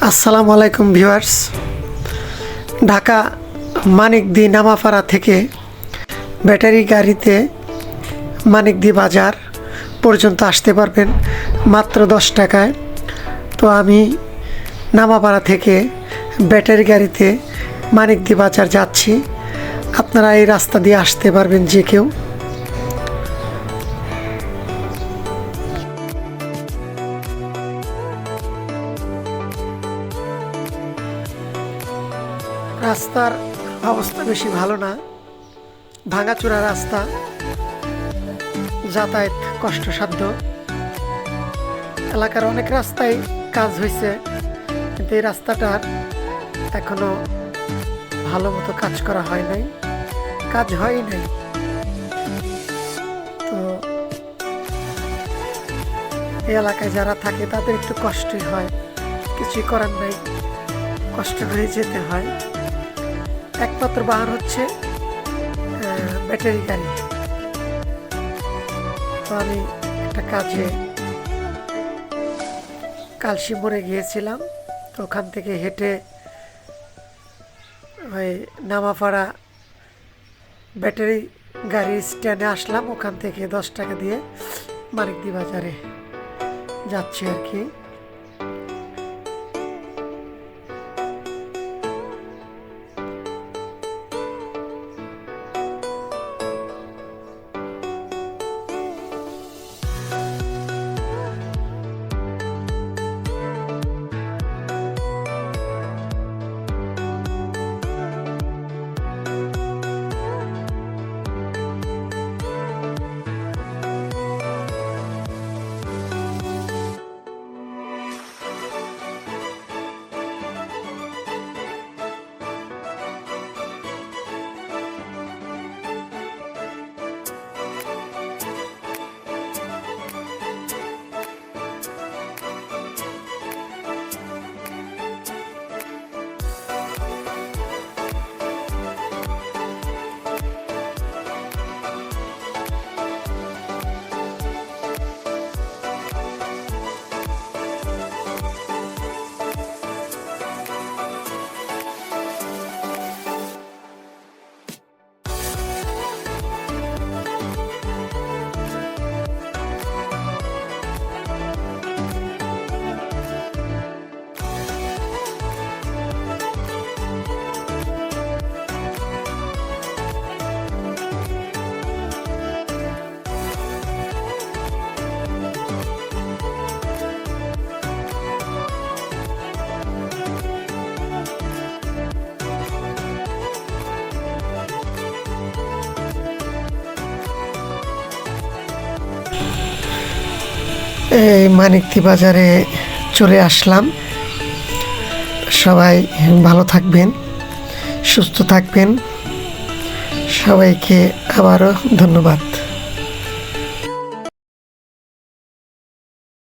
আসসালামু আলাইকুম ভিউয়ার্স। ঢাকা মানিকদি নামাপাড়া থেকে ব্যাটারি গাড়িতে মানিকদি বাজার পর্যন্ত আসতে পারবেন মাত্র 10 টাকায়। তো আমি নামাপাড়া থেকে ব্যাটারি গাড়িতে মানিকদি বাজার যাচ্ছি। আপনারা এই রাস্তা দিয়ে আসতে পারবেন যে কেউ। রাস্তার অবস্থা বেশি ভালো না, ভাঙাচোরা রাস্তা, যাতায়াত কষ্টসাধ্য। এলাকার অনেক রাস্তায় কাজ হয়েছে, কিন্তু এই রাস্তাটার এখনো ভালো মতো কাজ করা হয় নাই, কাজ হয় নাই। তো এই এলাকায় যারা থাকে তাদের একটু কষ্টই হয়, কিছুই করার নাই, কষ্ট করে যেতে হয়। একমাত্র বাহন হচ্ছে ব্যাটারি গাড়ি। তো আমি একটা কাজে কালশি মোড়ে গিয়েছিলাম, তো ওখান থেকে হেঁটে ওই নামাপাড়া ব্যাটারি গাড়ি স্ট্যান্ডে আসলাম। ওখান থেকে 10 টাকা দিয়ে মানিকদি বাজারে যাচ্ছি আর কি। এই মানিকদি বাজারে চলে আসলাম। সবাই ভালো থাকবেন, সুস্থ থাকবেন। সবাইকে আবারও ধন্যবাদ।